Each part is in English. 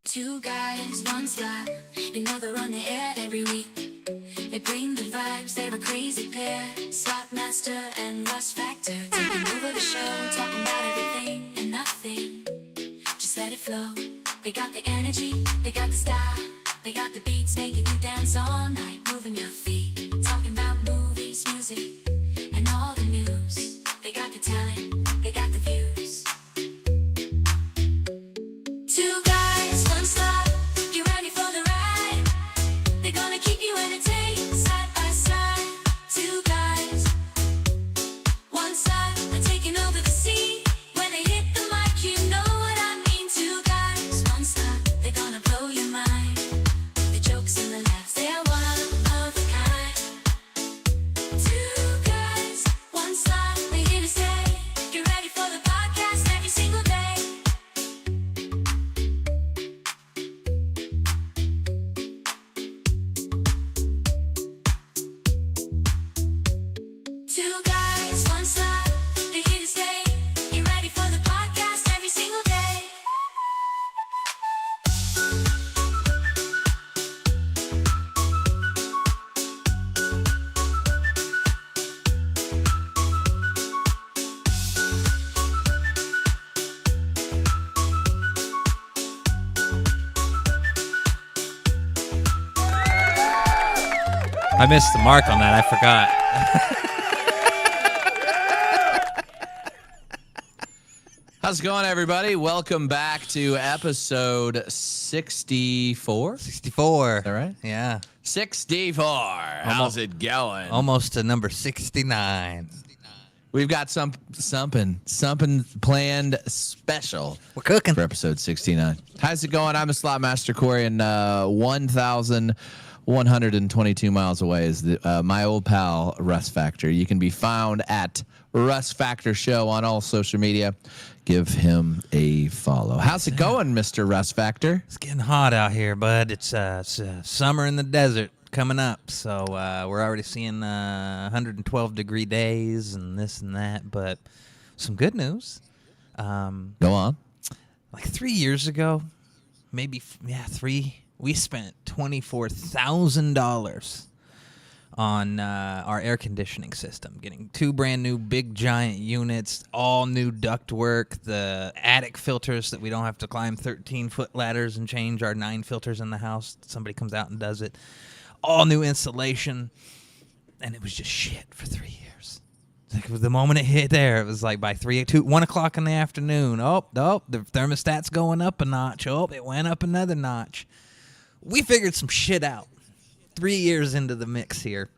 Two guys, one slot. They know they're on the air every week. They bring the vibes, they're a crazy pair. Slotmaster and Rust Factor, taking over the show, talking about everything and nothing. Just let it flow. They got the energy, they got the style, they got the beats, making you dance all night, moving your feet, talking about movies, music, and all the news. They got the talent, they got the views. Two guys, one slot. You ready for the ride? They're gonna keep you entertained, side by side. Two guys, one slot. They're taking over the scene. When they hit the mic, you know what I mean. Two guys, one slot. They're gonna blow your mind. The jokes and the laughs, they're one of a kind. Two guys, one slot. They're here to stay. Get ready for the podcast every single day. Two guys, one slot. They're here to stay. Get ready for the podcast every single day. I missed the mark on that. I forgot. How's it going, everybody? Welcome back to episode 64. 64. Is that right? Yeah. 64. How's it going? Almost to number 69. We've got something planned special We're cooking. for episode 69. How's it going? I'm a slotmaster, Corey, and 1,122 miles away is my old pal, Rust Factor. You can be found at Rust Factor Show on all social media. Give him a follow. How's it going, Mr. Rust Factor? It's getting hot out here, bud. It's summer in the desert coming up. So we're already seeing 112-degree days and this and that. But some good news. Go on. Like 3 years ago, maybe, three, we spent $24,000 on our air conditioning system, getting two brand new big giant units, all new ductwork, the attic filters that we don't have to climb 13-foot ladders and change our 9 filters in the house. Somebody comes out and does it. All new insulation, and it was just shit for 3 years. Like the moment it hit there, it was like by 1 o'clock in the afternoon. Oh, the thermostat's going up a notch. Oh, it went up another notch. We figured some shit out 3 years into the mix here.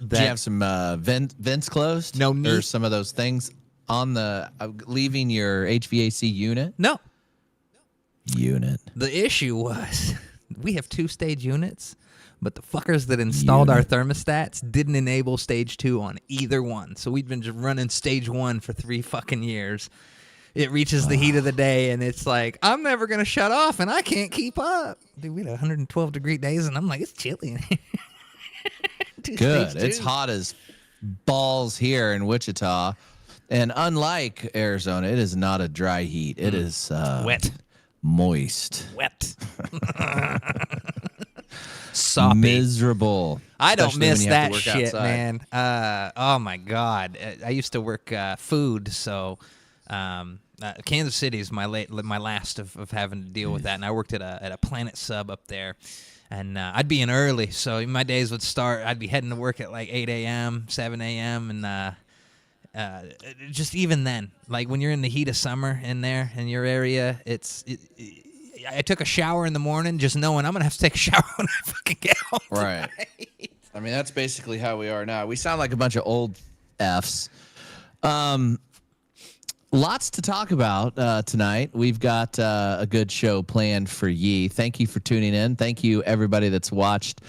Do you have some vents closed? No, or some of those things on the leaving your HVAC unit? No. Unit. The issue was we have 2-stage units, but the fuckers that installed our thermostats didn't enable stage 2 on either one. So we've been just running stage 1 for 3 fucking years. It reaches the heat of the day, and it's like, I'm never going to shut off, and I can't keep up. Dude, we had 112-degree days, and I'm like, it's chilly in here. Good. It's hot as balls here in Wichita. And unlike Arizona, it is not a dry heat. It is wet. Moist. Wet. Soppy. Miserable. I don't Especially miss when you have to that work shit, outside. man. Oh, my God. I used to work food, so... Kansas City is my last of having to deal with that, and I worked at a Planet Sub up there, and I'd be in early, so my days would start. I'd be heading to work at like 8 a.m., 7 a.m., and just even then, like when you're in the heat of summer in there in your area, I took a shower in the morning, just knowing I'm gonna have to take a shower when I fucking get home. Right. I mean, that's basically how we are now. We sound like a bunch of old Fs. Lots to talk about tonight. We've got a good show planned for ye. Thank you for tuning in. Thank you, everybody that's watched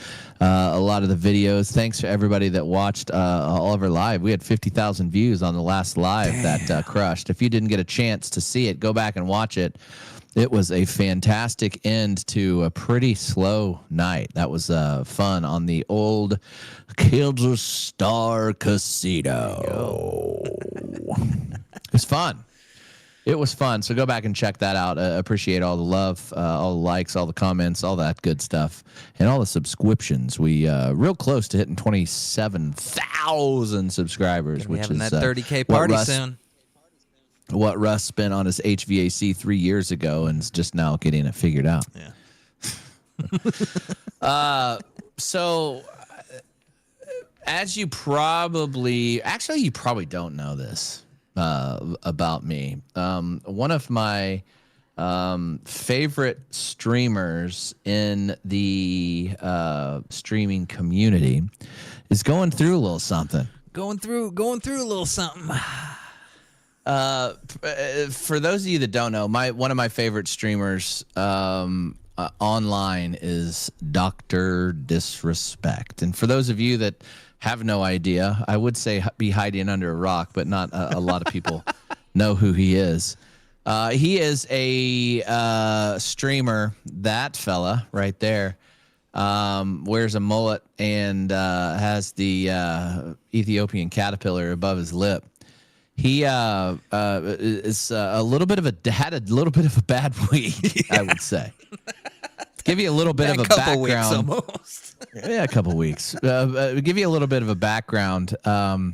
a lot of the videos. Thanks for everybody that watched all of our live. We had 50,000 views on the last live that crushed. If you didn't get a chance to see it, go back and watch it. It was a fantastic end to a pretty slow night. That was fun on the old Kansas Star Casino. It was fun. it was fun. So go back and check that out. Appreciate all the love, all the likes, all the comments, all that good stuff, and all the subscriptions. We real close to hitting 27,000 subscribers, We're which having is that 30K party soon. What Russ spent on his HVAC 3 years ago, and is just now getting it figured out. Yeah. So, as you probably don't know this about me. One of my favorite streamers in the streaming community is going through a little something. Going through a little something. For those of you that don't know, one of my favorite streamers online is Dr. Disrespect. And for those of you that have no idea, I would say be hiding under a rock, but not a lot of people know who he is. He is a streamer, that fella right there, wears a mullet and has the Ethiopian caterpillar above his lip. He is a little bit of a bad week, I would say. Give you a little bit of a background. Weeks almost. Yeah, a couple weeks. Give you a little bit of a background. Around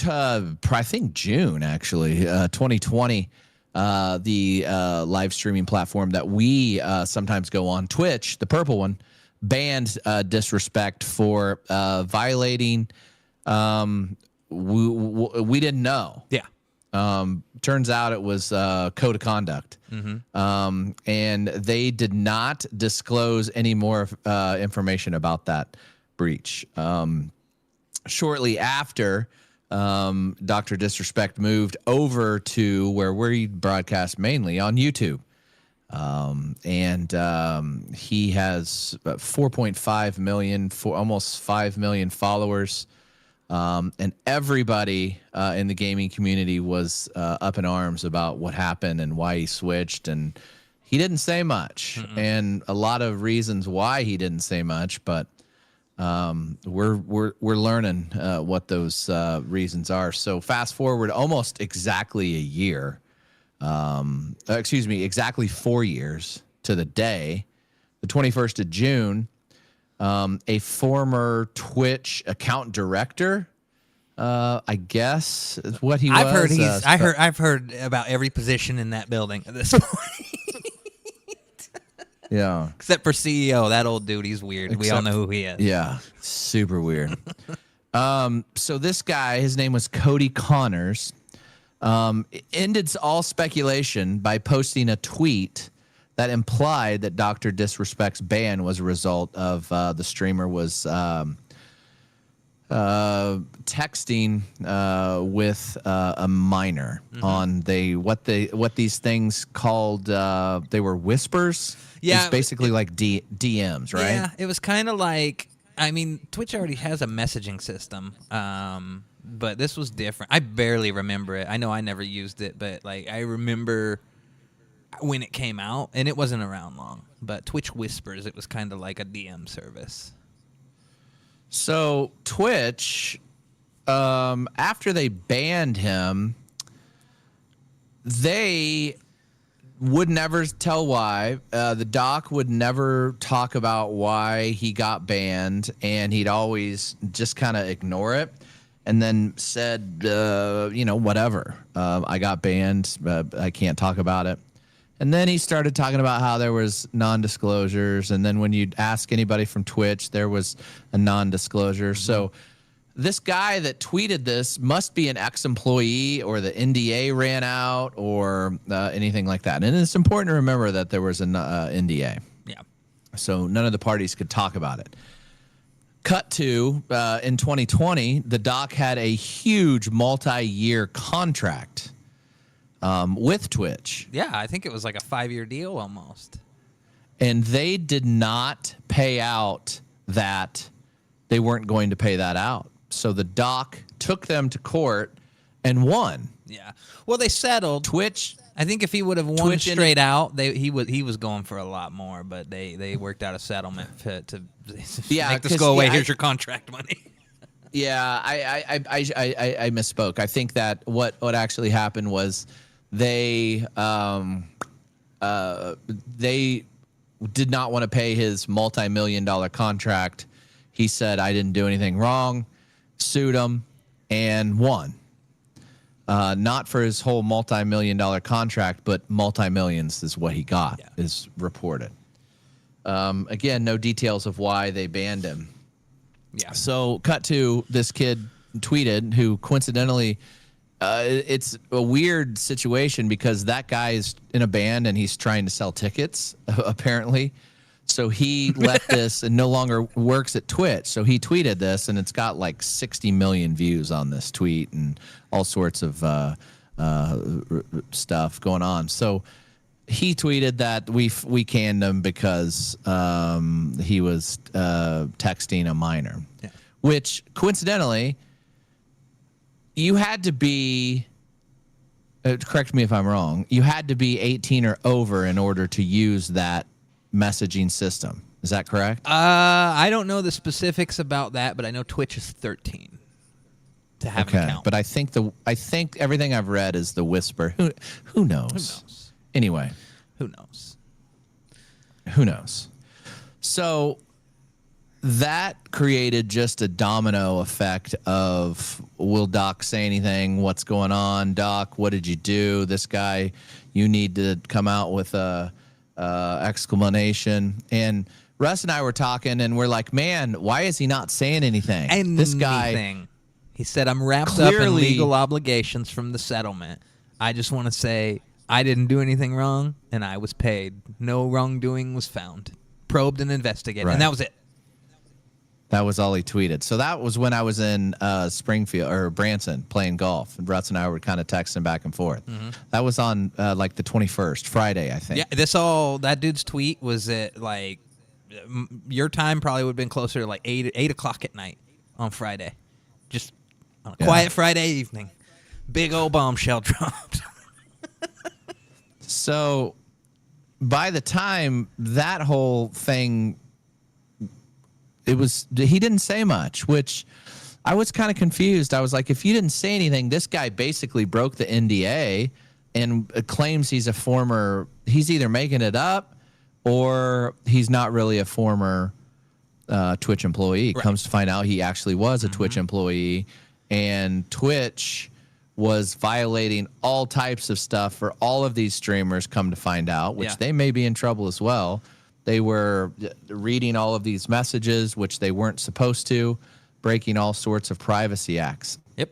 I think June, actually, 2020, the live streaming platform that we sometimes go on, Twitch, the purple one, banned Disrespect for violating. We didn't know. Yeah. Turns out it was code of conduct. Mm-hmm. And they did not disclose any more information about that breach. Shortly after, Dr. Disrespect moved over to where we broadcast mainly on YouTube. And he has 4.5 million, almost 5 million followers. And everybody in the gaming community was up in arms about what happened and why he switched. And he didn't say much, and a lot of reasons why he didn't say much. But we're learning what those reasons are. So fast forward almost exactly a year. Exactly 4 years to the day, the 21st of June. A former Twitch account director, I guess is what he was. I've heard about every position in that building at this point. Yeah. Except for CEO, that old dude, he's weird. We all know who he is. Yeah, super weird. So this guy, his name was Cody Connors, ended all speculation by posting a tweet that implied that Dr. Disrespect's ban was a result of the streamer was texting with a minor on what these things called. They were whispers. Yeah, it's basically like DMs, right? Yeah, it was kind of like. I mean, Twitch already has a messaging system, but this was different. I barely remember it. I know I never used it, but like I remember when it came out, and it wasn't around long. But Twitch Whispers, it was kind of like a DM service. So Twitch, after they banned him, they would never tell why. The doc would never talk about why he got banned, and he'd always just kind of ignore it. And then said, whatever. I got banned. I can't talk about it. And then he started talking about how there was non-disclosures. And then when you'd ask anybody from Twitch, there was a non-disclosure. So this guy that tweeted this must be an ex-employee, or the NDA ran out, or anything like that. And it's important to remember that there was an NDA. Yeah. So none of the parties could talk about it. Cut to, in 2020, the doc had a huge multi-year contract with Twitch. Yeah, I think it was like a 5-year deal almost. And they did not pay out that. They weren't going to pay that out. So the doc took them to court and won. Yeah. Well, they settled. Twitch. I think if he would have won straight out, he was going for a lot more, but they worked out a settlement to make this go away. Here's your contract money. Yeah, I misspoke. I think that what actually happened was they they did not want to pay his multi-million-dollar contract. He said, I didn't do anything wrong, sued him, and won. Not for his whole multi-million-dollar contract, but multi-millions is what he got, is reported. Again, no details of why they banned him. Yeah. So cut to this kid tweeted, who coincidentally, it's a weird situation because that guy is in a band and he's trying to sell tickets, apparently. So he left this and no longer works at Twitch. So he tweeted this, and it's got like 60 million views on this tweet and all sorts of stuff going on. So he tweeted that we canned him because he was texting a minor, which coincidentally, you had to be, correct me if I'm wrong, you had to be 18 or over in order to use that messaging system. Is that correct? I don't know the specifics about that, but I know Twitch is 13 to have an account. But I think everything I've read is the whisper. Who knows? Who knows? Anyway. Who knows? Who knows? So that created just a domino effect of, will Doc say anything? What's going on? Doc, what did you do? This guy, you need to come out with a exclamation. And Russ and I were talking, and we're like, man, why is he not saying anything? This guy, he said, I'm wrapped up in legal obligations from the settlement. I just want to say I didn't do anything wrong, and I was paid. No wrongdoing was found. Probed and investigated, and that was it. That was all he tweeted. So that was when I was in Springfield or Branson playing golf, and Russ and I were kind of texting back and forth. That was on like the 21st, Friday, I think. Yeah, that dude's tweet was at like your time probably would have been closer to like 8 o'clock at night on Friday, just on a quiet Friday evening. Big old bombshell dropped. So by the time that whole thing, he didn't say much, which I was kind of confused. I was like, if you didn't say anything, this guy basically broke the NDA and claims he's either making it up or he's not really a former Twitch employee. Right. Comes to find out he actually was a Twitch employee, and Twitch was violating all types of stuff for all of these streamers, come to find out, which they may be in trouble as well. They were reading all of these messages, which they weren't supposed to, breaking all sorts of privacy acts. Yep.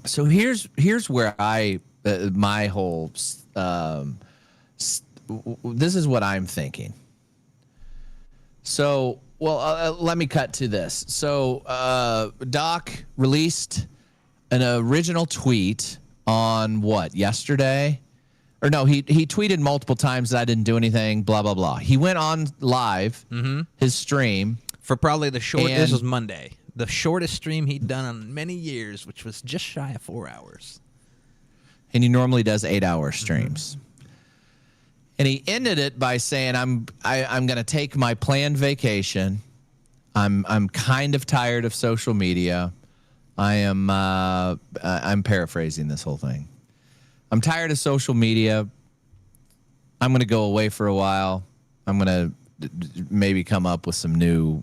So here's where my whole this is what I'm thinking. So, let me cut to this. So, Doc released an original tweet on yesterday? Or no, he tweeted multiple times that I didn't do anything, blah, blah, blah. He went on live, his stream. For probably this was Monday. The shortest stream he'd done in many years, which was just shy of 4 hours. And he normally does 8-hour streams. And he ended it by saying, I'm going to take my planned vacation. I'm kind of tired of social media. I'm paraphrasing this whole thing. I'm tired of social media. I'm going to go away for a while. I'm going to maybe come up with some new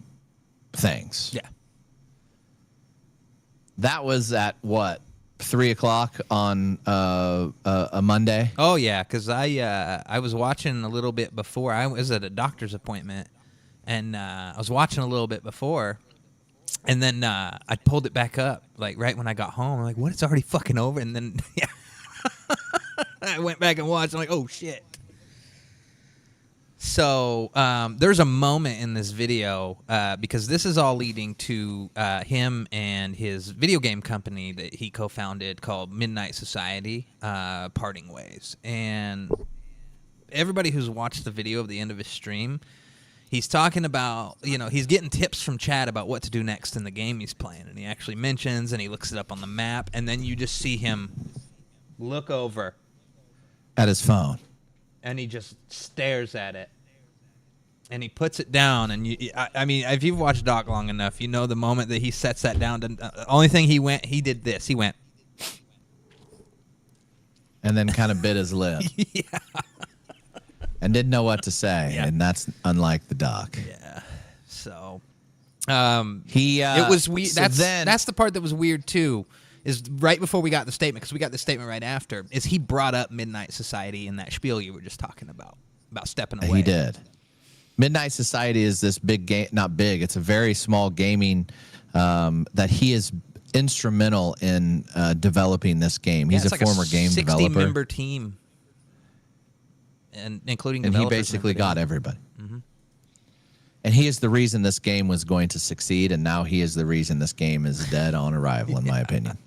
things. Yeah. That was at 3 o'clock on a Monday? Oh, yeah, because I was watching a little bit before. I was at a doctor's appointment, and I was watching a little bit before, and then I pulled it back up, like, right when I got home. I'm like, what? It's already fucking over? And then, I went back and watched. I'm like, oh, shit. So there's a moment in this video, because this is all leading to him and his video game company that he co-founded called Midnight Society parting ways. And everybody who's watched the video of the end of his stream, he's talking about, he's getting tips from chat about what to do next in the game he's playing. And he actually mentions, and he looks it up on the map, and then you just see him look over at his phone. And he just stares at it. and he puts it down, and I mean, if you've watched Doc long enough, you know the moment that he sets that down. The only thing he did this. He went, and then kind of bit his lip. yeah, and didn't know what to say, and that's unlike the Doc. yeah. So, it was weird. So That's the part that was weird too. Is right before we got the statement, because we got the statement right after. Is he brought up Midnight Society in that spiel you were just talking about stepping away? He did. Midnight Society is this big game, not big. It's a very small gaming that he is instrumental in developing this game. He's a former game developer. 60-member team, and including and developers. He basically got everybody. Mm-hmm. And he is the reason this game was going to succeed, and now he is the reason this game is dead on arrival, in my opinion.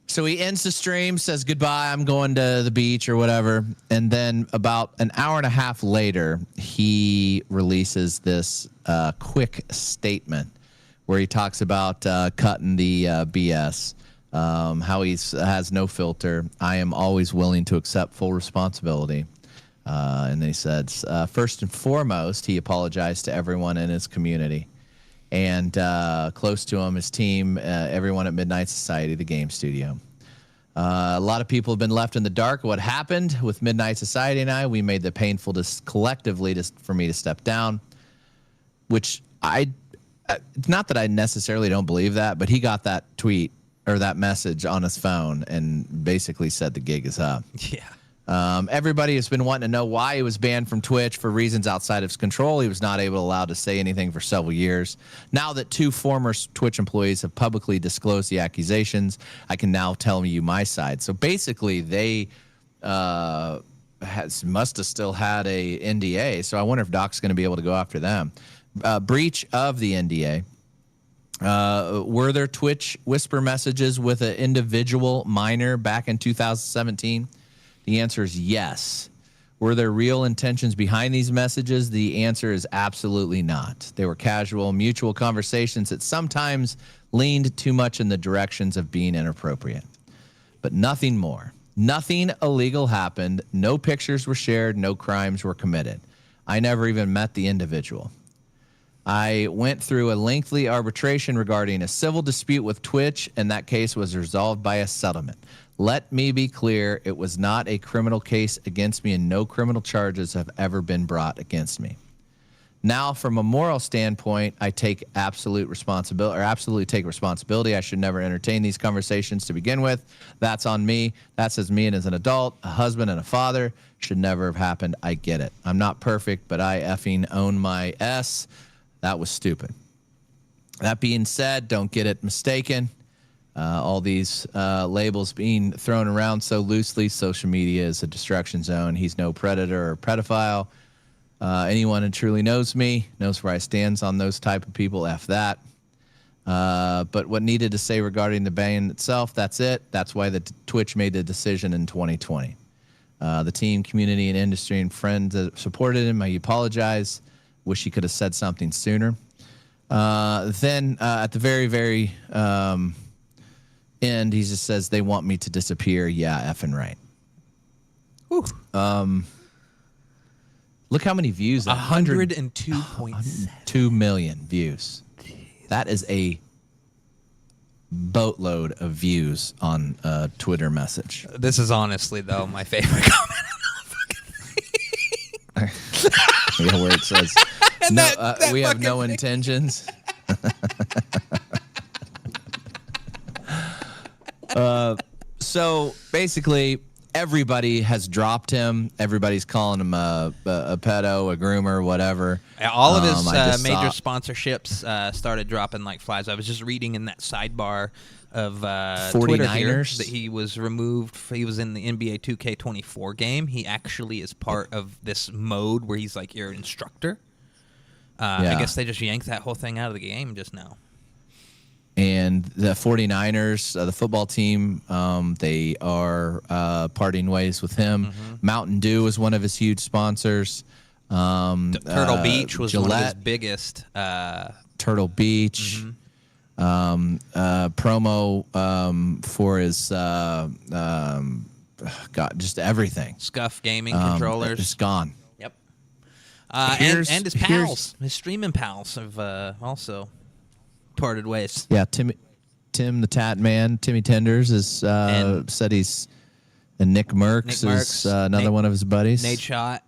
So he ends the stream, says goodbye, I'm going to the beach or whatever. And then about an hour and a half later, he releases this quick statement where he talks about cutting the BS, how he has no filter. I am always willing to accept full responsibility. And then he said, first and foremost, he apologized to everyone in his community. And close to him, his team, everyone at Midnight Society, the game studio. A lot of people have been left in the dark. What happened with Midnight Society and I, we made the painful collectively for me to step down, which it's not that I necessarily don't believe that, but he got that tweet or that message on his phone and basically said the gig is up. Yeah. Everybody has been wanting to know why he was banned from Twitch for reasons outside of his control. He was not allowed to say anything for several years. Now that 2 former Twitch employees have publicly disclosed the accusations, I can now tell you my side. So basically, they must have still had a NDA. So I wonder if Doc's going to be able to go after them. Breach of the NDA. Were there Twitch whisper messages with an individual minor back in 2017? The answer is yes. Were there real intentions behind these messages? The answer is absolutely not. They were casual, mutual conversations that sometimes leaned too much in the directions of being inappropriate. But nothing more. Nothing illegal happened. No pictures were shared. No crimes were committed. I never even met the individual. I went through a lengthy arbitration regarding a civil dispute with Twitch, and that case was resolved by a settlement. Let me be clear, it was not a criminal case against me, and no criminal charges have ever been brought against me. Now, from a moral standpoint, I take absolutely take responsibility. I should never entertain these conversations to begin with. That's on me. That's as me and as an adult, a husband and a father. Should never have happened. I get it. I'm not perfect, but I effing own my S. That was stupid. That being said, don't get it mistaken. All these labels being thrown around so loosely. Social media is a destruction zone. He's no predator or pedophile. Anyone who truly knows me knows where I stand on those type of people. F that. But what needed to say regarding the ban itself, that's it. That's why the Twitch made the decision in 2020. The team, community, and industry and friends that supported him, I apologize. Wish he could have said something sooner. Then at the very, very end, he just says they want me to disappear. Yeah, effing right. Whew. Look how many views. 102.7. 2 million views. That is a boatload of views on a Twitter message. This is honestly, though, my favorite comment. Yeah, where it says, we have no intentions. So basically, everybody has dropped him. Everybody's calling him a pedo, a groomer, whatever. All of his major sponsorships started dropping like flies. I was just reading in that sidebar of Twitter here that he was removed. He was in the NBA 2K24 game. He actually is part of this mode where he's like your instructor. I guess they just yanked that whole thing out of the game just now. And the 49ers, the football team, they are parting ways with him. Mm-hmm. Mountain Dew is one of his huge sponsors. Turtle Beach was Gillette, one of his biggest. Turtle Beach. Mm-hmm. Promo for his, just everything. Scuff gaming controllers. It's gone. Yep. And his pals, his streaming pals have also parted ways. Yeah, Tim the Tat Man, Timmy Tenders is said he's, and Nick Merckx is another one of his buddies. Nate Shot.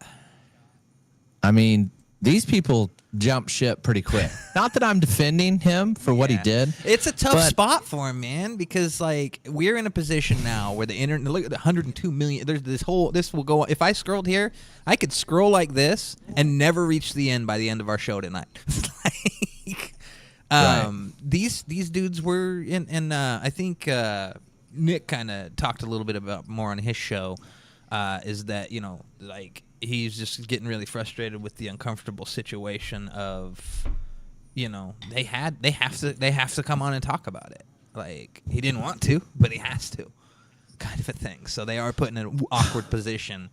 I mean, these people jump ship pretty quick. Not that I'm defending him for what he did. It's a tough spot for him, man, because like we're in a position now where the internet, look at the 102 million. There's this will go. If I scrolled here, I could scroll like this and never reach the end by the end of our show tonight. These dudes were in, and I think Nick kind of talked a little bit about more on his show. Is that like he's just getting really frustrated with the uncomfortable situation of, they have to come on and talk about it. Like he didn't want to, but he has to, kind of a thing. So they are put in an awkward position.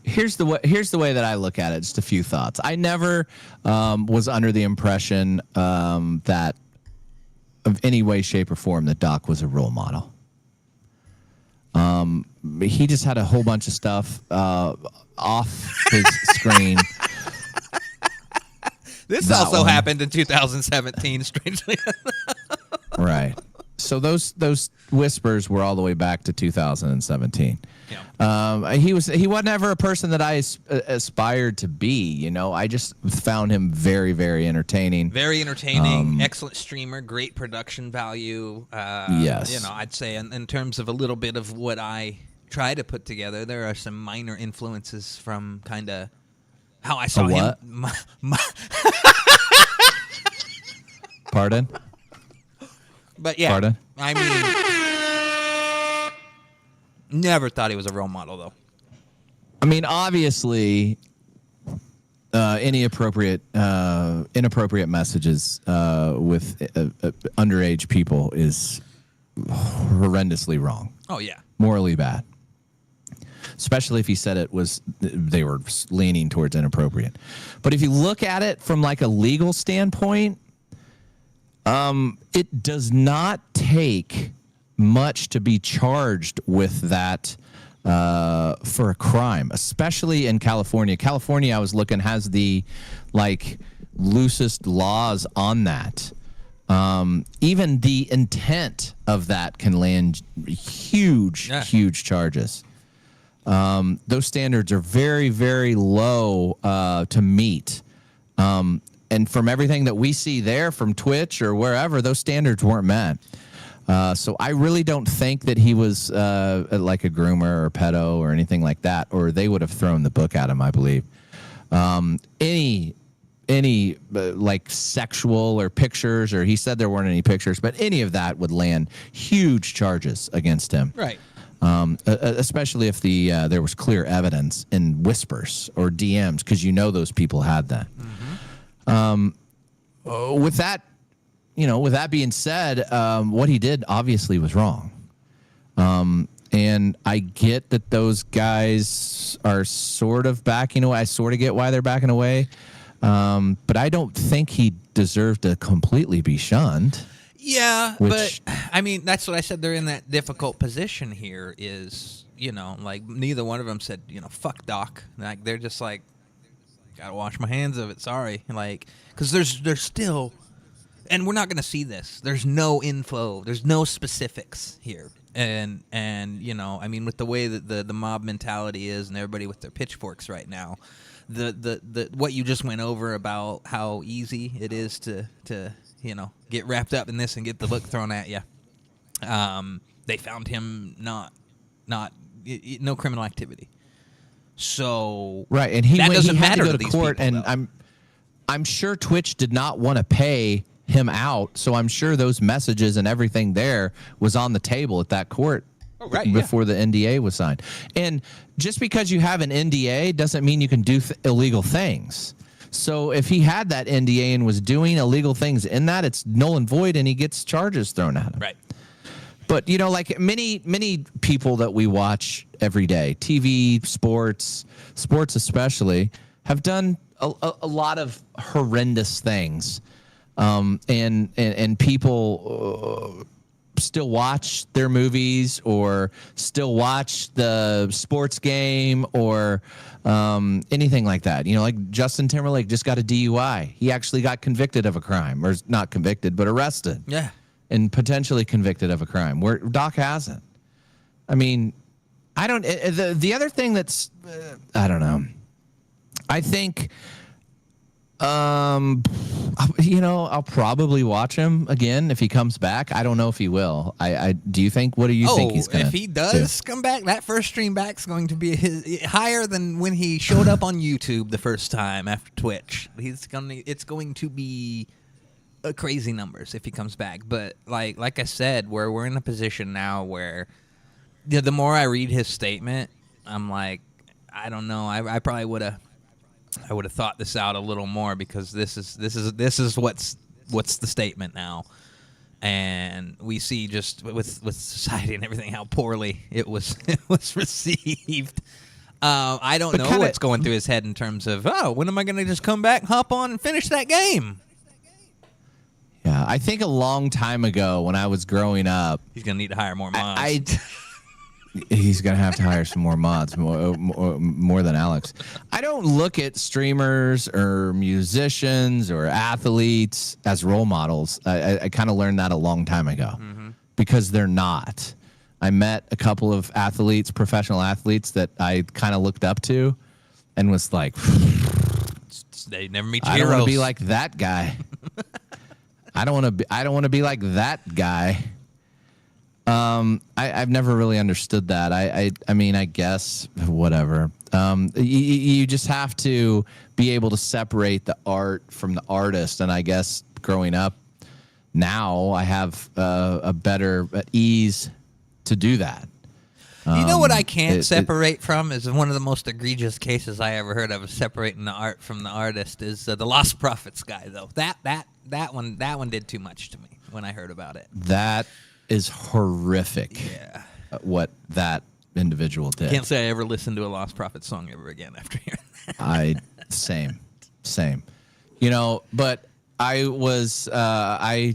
Here's the way that I look at it. Just a few thoughts. I never was under the impression that of any way, shape, or form that Doc was a role model. He just had a whole bunch of stuff off his screen. This also happened in 2017, strangely. Right. So those whispers were all the way back to 2017. Yeah. He wasn't ever a person that I aspired to be. I just found him very, very entertaining. Very entertaining, excellent streamer, great production value. Yes. I'd say in terms of a little bit of what I try to put together, there are some minor influences from kind of how I saw him. Pardon? But yeah, Pardon? I mean, never thought he was a role model, though. I mean, obviously, any inappropriate messages with underage people is horrendously wrong. Oh yeah, morally bad. Especially if he said they were leaning towards inappropriate. But if you look at it from like a legal standpoint, it does not take much to be charged with that for a crime, especially in California. California, I was looking, has the loosest laws on that. Even the intent of that can land huge charges. Those standards are very, very low to meet. And from everything that we see there from Twitch or wherever, those standards weren't met. So I really don't think that he was like a groomer or a pedo or anything like that, or they would have thrown the book at him, I believe. Any like sexual or pictures, or he said there weren't any pictures, but any of that would land huge charges against him. Right. Especially if there was clear evidence in whispers or DMs, because those people had that. Mm-hmm. With that being said, what he did obviously was wrong. And I get that those guys are sort of backing away. I sort of get why they're backing away. But I don't think he deserved to completely be shunned. Yeah, but I mean, that's what I said. They're in that difficult position here is, like neither one of them said, fuck Doc. Like they're just like, gotta wash my hands of it. Sorry. Like, because there's still, and we're not going to see this. There's no info. There's no specifics here. And I mean, with the way that the mob mentality is and everybody with their pitchforks right now, the what you just went over about how easy it is to get wrapped up in this and get the book thrown at you. They found him no criminal activity. So right, and he doesn't had matter to go to court, people, and I'm sure Twitch did not want to pay him out, so I'm sure those messages and everything there was on the table at that court before the NDA was signed. And just because you have an NDA doesn't mean you can do illegal things. So if he had that NDA and was doing illegal things in that, it's null and void, and he gets charges thrown at him. Right. But, like many people that we watch every day, TV, sports especially, have done a lot of horrendous things. And people still watch their movies or still watch the sports game or anything like that. You know, like Justin Timberlake just got a DUI. He actually got convicted of a crime, or not convicted, but arrested. Yeah. And potentially convicted of a crime, where Doc hasn't. I mean, I don't. The other thing that's, I don't know. I think, you know, I'll probably watch him again if he comes back. I don't know if he will. I do you think? What do you think he's gonna? If he does come back, that first stream back's going to be higher than when he showed up on YouTube the first time after Twitch. It's going to be crazy numbers if he comes back. But like I said, we're in a position now where the more I read his statement, I'm like, I don't know. I probably would have thought this out a little more, because this is what's the statement now, and we see just with society and everything how poorly it was received. I don't know what's going through his head in terms of, when am I going to just come back, hop on, and finish that game? Yeah, I think a long time ago when I was growing up, he's going to need to hire more mods. He's going to have to hire some more mods, more than Alex. I don't look at streamers or musicians or athletes as role models. I kind of learned that a long time ago, because they're not. I met a couple of athletes, professional athletes, that I kind of looked up to and was like, they never meet your I don't heroes. want to be like that guy. I don't want to be like that guy. I've never really understood that. I mean, I guess whatever. You just have to be able to separate the art from the artist. And I guess growing up now, I have a better ease to do that. You know what I can't separate from is one of the most egregious cases I ever heard of separating the art from the artist is the Lost Prophets guy, though. That one did too much to me when I heard about it. That is horrific. Yeah. What that individual did. Can't say I ever listened to a Lost Prophets song ever again after hearing that. Same. You know, but I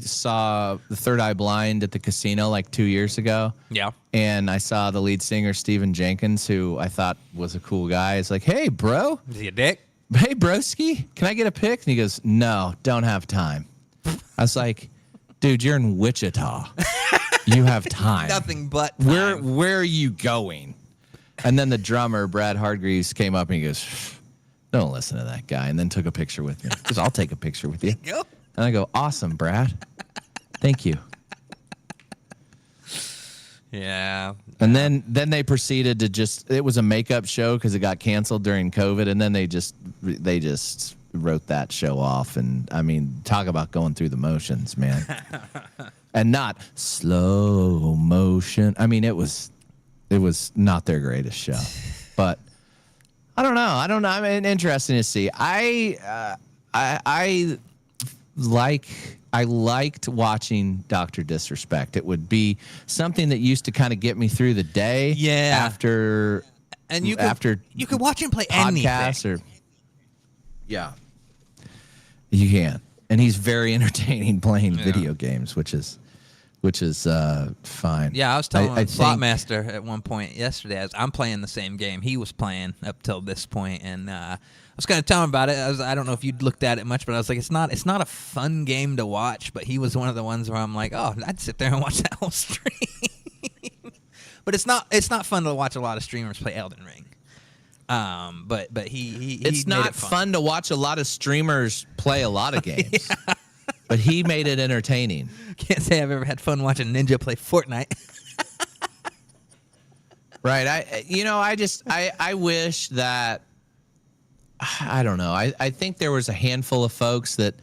saw the Third Eye Blind at the casino like 2 years ago. Yeah. And I saw the lead singer, Stephen Jenkins, who I thought was a cool guy. He's like, hey, bro. Is he a dick? Hey, broski, can I get a pic? And he goes, no, don't have time. I was like, dude, you're in Wichita. You have time. Nothing but time. Where are you going? And then the drummer, Brad Hargreaves, came up and he goes, don't listen to that guy, and then took a picture with me. Because I'll take a picture with you. Yep. And I go, awesome, Brad. Thank you. Yeah. And then they proceeded to just, it was a makeup show because it got canceled during COVID, and then they just wrote that show off. And I mean, talk about going through the motions, man. And not slow motion. I mean, it was not their greatest show. But I don't know. I mean, interesting to see. I liked watching Dr. Disrespect. It would be something that used to kind of get me through the day. Yeah. After you could watch him play podcasts anything. Yeah. You can. And he's very entertaining playing video games, which is fine. Yeah, I was telling Slotmaster at one point yesterday, I'm playing the same game he was playing up till this point, and I was kind of telling him about it. I don't know if you'd looked at it much, but I was like, it's not a fun game to watch, but he was one of the ones where I'm like, oh, I'd sit there and watch that whole stream. But it's not fun to watch a lot of streamers play Elden Ring. But he it's made not it fun to watch a lot of streamers play a lot of games. Yeah. But he made it entertaining. Can't say I've ever had fun watching Ninja play Fortnite. Right. I wish that, I don't know. I think there was a handful of folks that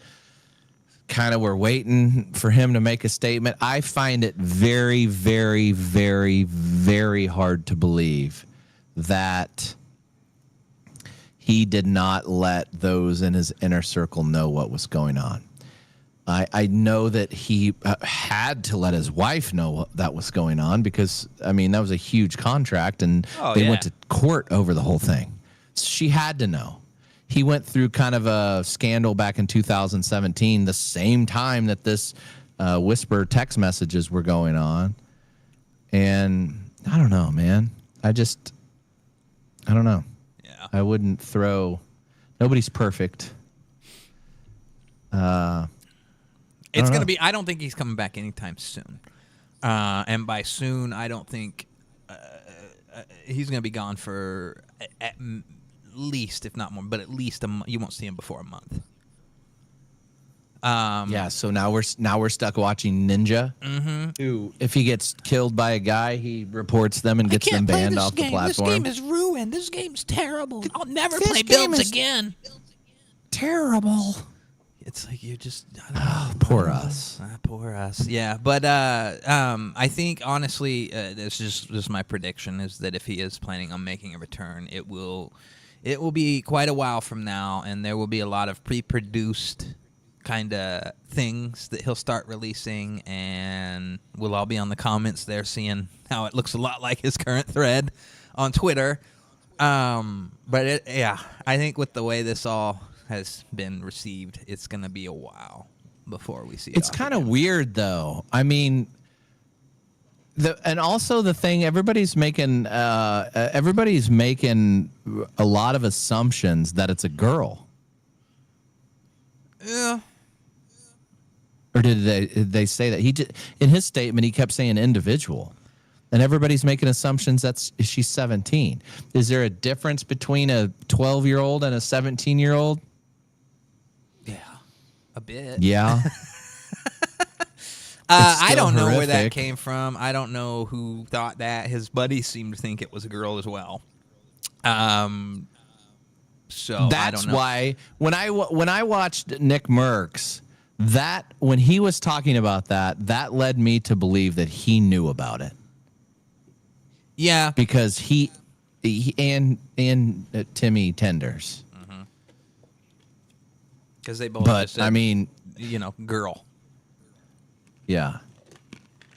kind of were waiting for him to make a statement. I find it very, very, very, very hard to believe that he did not let those in his inner circle know what was going on. I know that he had to let his wife know what that was going on because, I mean, that was a huge contract, and they went to court over the whole thing. So she had to know. He went through kind of a scandal back in 2017, the same time that this whisper text messages were going on. And I don't know, man. I don't know. Yeah. I wouldn't throw. Nobody's perfect. It's going to be, I don't think he's coming back anytime soon. And by soon, I don't think he's going to be gone for at least, if not more, but at least you won't see him before a month. Yeah, so now we're stuck watching Ninja, who, if he gets killed by a guy, he reports them and gets them banned off the platform. This game is ruined. This game's terrible. I'll never This play game builds is again. Terrible. It's like you're just Poor us. Poor us. Yeah, but I think honestly, this is just my prediction is that if he is planning on making a return, it will be quite a while from now, and there will be a lot of pre-produced kind of things that he'll start releasing, and we'll all be on the comments there seeing how it looks a lot like his current thread on Twitter. But I think with the way this all has been received, it's going to be a while before we see it. It's kind of weird, though. I mean, and also the thing, everybody's making a lot of assumptions that it's a girl. Yeah. Or did they say that? He did, in his statement, he kept saying individual. And everybody's making assumptions that she's 17. Is there a difference between a 12-year-old and a 17-year-old? Yeah, a bit. Yeah. I don't know where horrific. that came from. I don't know who thought that. His buddies seemed to think it was a girl as well. So that's I don't know. why when I watched Nick Merckx, that when he was talking about that led me to believe that he knew about it. Yeah, Because he and Timmy Tenders. because they both. But just said, I mean, girl. yeah.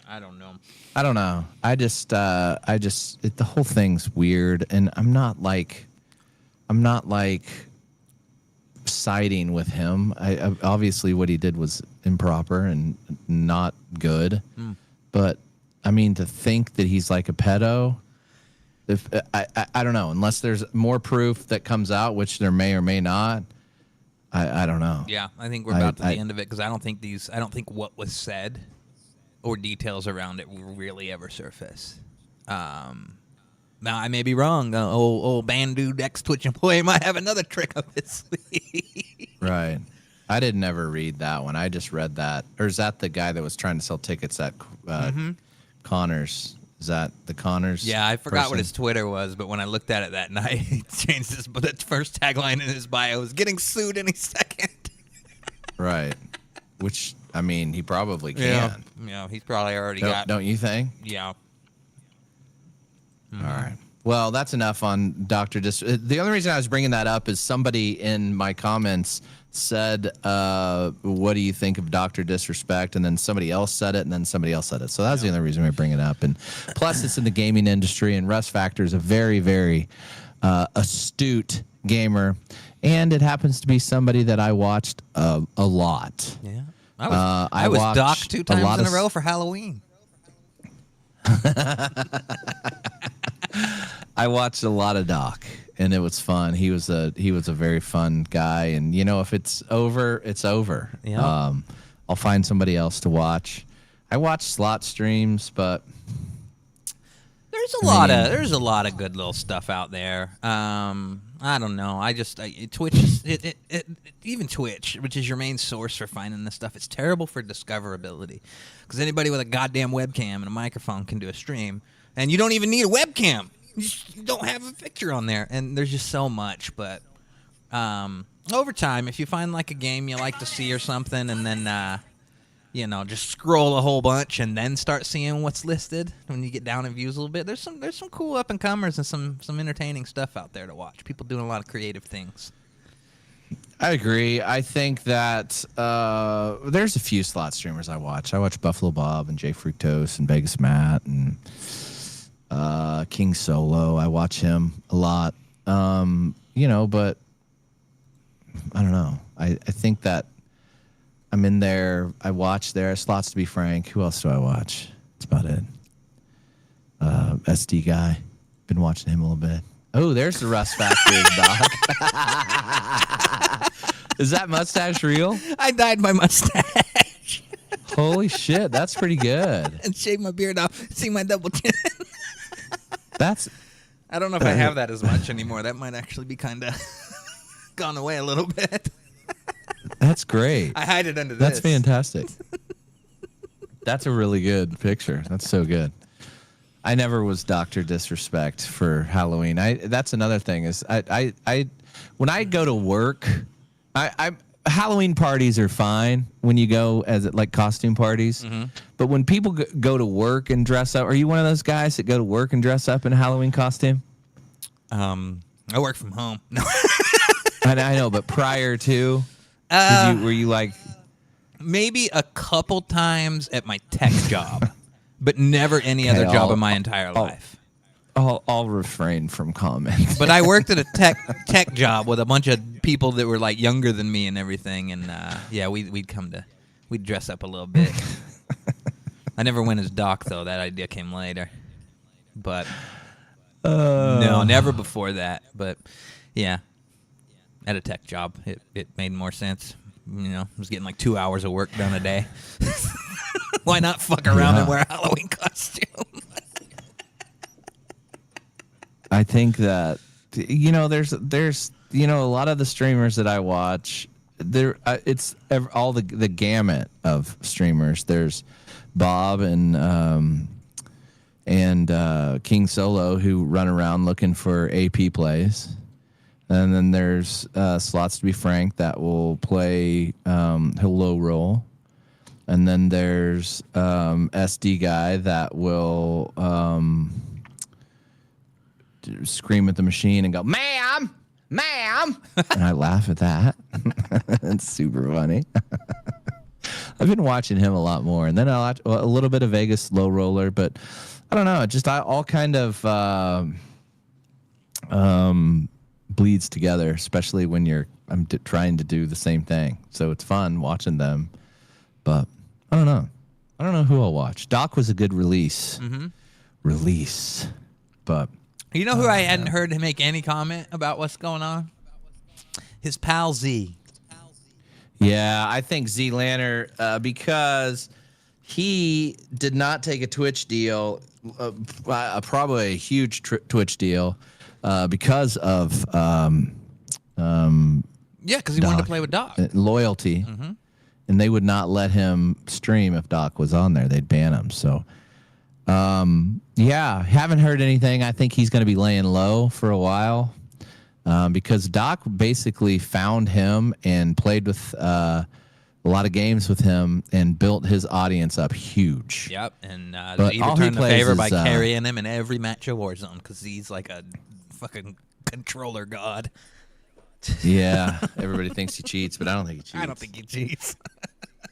I don't know. I don't know. The whole thing's weird, and I'm not like siding with him. I obviously what he did was improper and not good. But I mean, to think that he's like a pedo, I don't know. Unless there's more proof that comes out, which there may or may not. I don't know. Yeah, I think we're about to the end of it because I don't think what was said or details around it will really ever surface. Now I may be wrong. Old band dude ex Twitch employee might have another trick up his sleeve. Right. I didn't ever read that one. I just read that. Or is that the guy that was trying to sell tickets at Connors? Is that the Connors? Yeah, I forgot person? what his Twitter was, but when I looked at it that night, he changed his. But the first tagline in his bio was "Getting sued any second." Right. Which, I mean, he probably can. Yeah, he's probably already got. Don't you think? Yeah. All right. Well, that's enough on Dr. The only reason I was bringing that up is somebody in my comments said, what do you think of Dr. Disrespect? And then somebody else said it, and then somebody else said it. So that's the only reason we bring it up. And plus, it's in the gaming industry, and Russ Factor is a very, very astute gamer. And it happens to be somebody that I watched a lot. Yeah. I was Doc 2 times in a row for Halloween. I watched a lot of Doc, and it was fun. He was a very fun guy, and if it's over, it's over. Yeah. I'll find somebody else to watch. I watch slot streams, but there's a lot of good little stuff out there. I don't know. Twitch is even Twitch, which is your main source for finding this stuff. It's terrible for discoverability because anybody with a goddamn webcam and a microphone can do a stream, and you don't even need a webcam. You don't have a picture on there, and there's just so much. But over time, if you find like a game you like to see or something, and then just scroll a whole bunch and then start seeing what's listed when you get down in views a little bit. There's some cool up and comers and some entertaining stuff out there to watch. People doing a lot of creative things. I agree. I think that there's a few slot streamers I watch. I watch Buffalo Bob and Jay Fructose and Vegas Matt and King Solo. I watch him a lot. But I don't know. I think that I'm in there. I watch there. Slots to be frank. Who else do I watch? That's about it. SD guy. Been watching him a little bit. Oh, there's the Rust Factory, Doc. Is that mustache real? I dyed my mustache Holy shit, that's pretty good. and shaved my beard off. See my double chin. That's I don't know if I have that as much anymore. That might actually be kind of gone away a little bit. that's great. I hide it under this. That's fantastic. That's a really good picture. That's so good. I never was Dr. Disrespect for Halloween. That's another thing is I when I go to work, I Halloween parties are fine when you go as like costume parties. Mm-hmm. But when people go to work and dress up, are you one of those guys that go to work and dress up in a Halloween costume? I work from home. No. I know, but prior to, were you like maybe a couple times at my tech job, but never any other job in my entire life. I'll refrain from comment. But I worked at a tech job with a bunch of people that were like younger than me and everything, and we'd dress up a little bit. I never went as Doc though. That idea came later. But no, never before that. But yeah, at a tech job, it made more sense. You know, I was getting like 2 hours of work done a day. Why not fuck around and wear a Halloween costume? I think that there's a lot of the streamers that I watch. It's all the gamut of streamers. There's Bob and King Solo who run around looking for AP plays, and then there's Slots to be frank that will play he'll low roll, and then there's SD guy that will scream at the machine and go, ma'am, and I laugh at that. It's super funny. I've been watching him a lot more, and then I watch a little bit of Vegas low roller, but I don't know, just all kind of bleeds together, especially when I'm trying to do the same thing. So it's fun watching them, but I don't know who I'll watch. Doc was a good release, but. You know who I hadn't heard him make any comment about what's going on? His pal Z. Yeah, I think Z Lanner, because he did not take a Twitch deal, probably a huge Twitch deal, because of because he wanted to play with Doc. Loyalty. Mm-hmm. And they would not let him stream if Doc was on there. They'd ban him. So, haven't heard anything. I think he's going to be laying low for a while, because Doc basically found him and played with a lot of games with him and built his audience up huge. Yep, and he returned the favor by carrying him in every match of Warzone because he's like a fucking controller god. Yeah, everybody thinks he cheats, but I don't think he cheats. I don't think he cheats.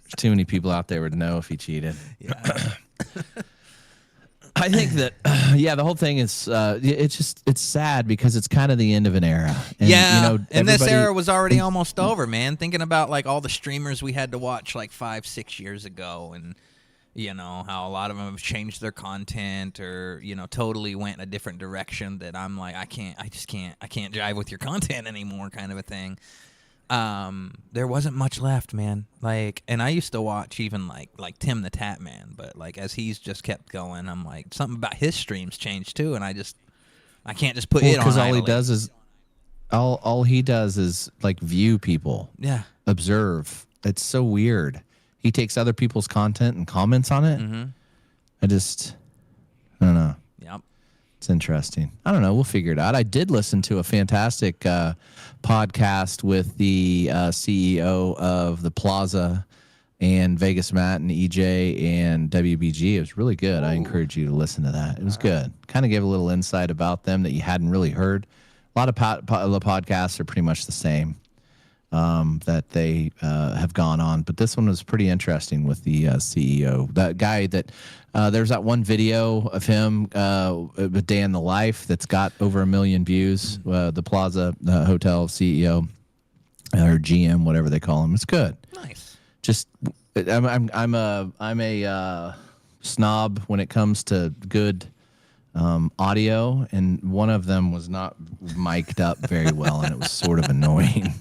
There's too many people out there would know if he cheated. Yeah. I think that, the whole thing is, it's sad because it's kind of the end of an era. And, and this era was already almost over, man. Thinking about like all the streamers we had to watch like 5-6 years ago, and how a lot of them have changed their content or totally went in a different direction. That I'm like, I can't jive with your content anymore, kind of a thing. There wasn't much left, man. Like, and I used to watch even like Tim the Tap Man, but like as he's just kept going, I'm like, something about his streams changed too, and I can't just put it on. Because all he does is like view people, observe. It's so weird. He takes other people's content and comments on it. Mm-hmm. I don't know. Yep. It's interesting. I don't know. We'll figure it out. I did listen to a fantastic podcast with the CEO of the Plaza and Vegas Matt and EJ and WBG. It was really good. I encourage you to listen to that. It was good. Kind of gave a little insight about them that you hadn't really heard. A lot of the podcasts are pretty much the same that they have gone on, but this one was pretty interesting with the CEO. That guy that there's that one video of him a day in the life that's got over 1 million views. The Plaza Hotel CEO or GM, whatever they call him. It's good. Nice. just I'm a snob when it comes to good audio, and one of them was not mic'd up very well, and it was sort of annoying.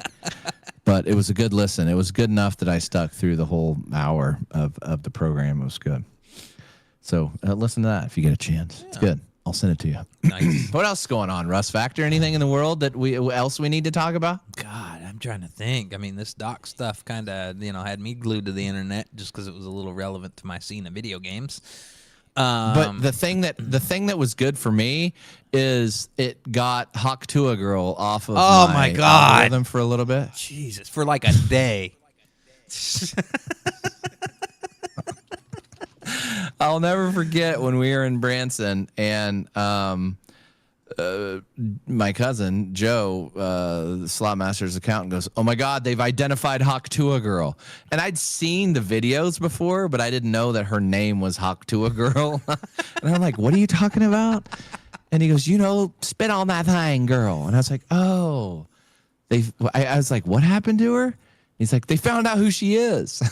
But it was a good listen. It was good enough that I stuck through the whole hour of the program. It was good. So listen to that if you get a chance. It's good. I'll send it to you. Nice. What else is going on, Russ Factor? Anything in the world that we need to talk about? God, I'm trying to think. I mean, this doc stuff kind of, had me glued to the internet just because it was a little relevant to my scene of video games. But the thing that was good for me is it got Hawk Tua Girl off of my God. algorithm for a little bit. Jesus, for like a day. I'll never forget when we were in Branson and my cousin Joe, the slotmaster's accountant, goes, "Oh my God, they've identified Hawk Tua Girl." And I'd seen the videos before, but I didn't know that her name was Hawk Tua Girl. And I'm like, "What are you talking about?" And he goes, "Spit on that thing, girl." And I was like, "Oh, I was like, what happened to her?" He's like, "They found out who she is."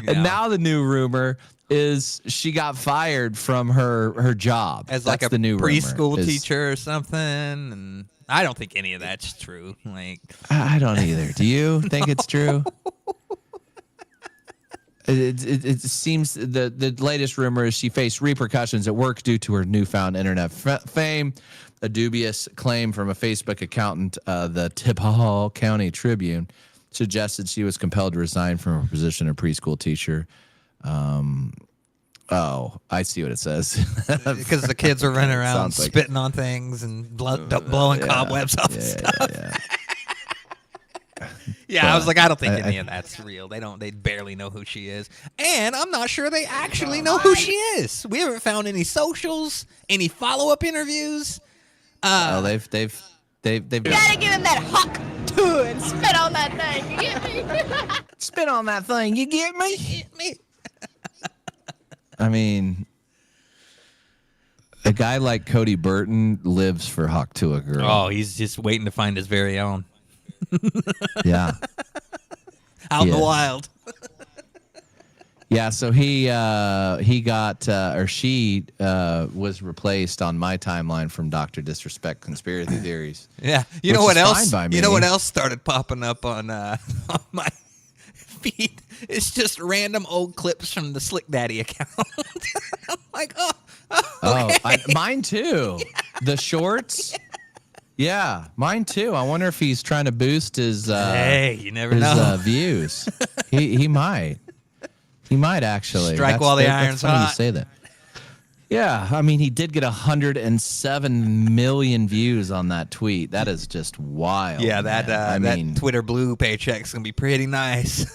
And now the new rumor is she got fired from her job As that's like a the new preschool rumor, teacher or something. And I don't think any of that's true. Like, I don't either. Do you think it's true? It seems the latest rumor is she faced repercussions at work due to her newfound internet fame. A dubious claim from a Facebook accountant, the Tippah County Tribune, suggested she was compelled to resign from her position as preschool teacher. Oh, I see what it says. because the kids are running around Sounds like- spitting on things and blowing cobwebs off the stuff. Yeah, I was like, I don't think any of that's real. They barely know who she is. And I'm not sure they actually know who she is. We haven't found any socials, any follow-up interviews. They've You gotta give him that hawk to and spit on that thing. You get me? spit on that thing. You get me? I mean, a guy like Cody Burton lives for Hawk Tua Girl. Oh, he's just waiting to find his very own. Yeah. Out in the Yes. wild. Yeah, so he got or she was replaced on my timeline from Dr. Disrespect Conspiracy Theories. Yeah. You know Which what is else? fine by You know me. what else started popping up on my feed? It's just random old clips from the Slick Daddy account. I'm like, okay. Mine too. The shorts. Yeah, mine too. I wonder if he's trying to boost his Hey, you never know. views. He might. He might actually. Strike while the that's iron's funny hot. You say that. Yeah, I mean, he did get 107 million views on that tweet. That is just wild. Yeah, man. that Twitter Blue paycheck's gonna be pretty nice.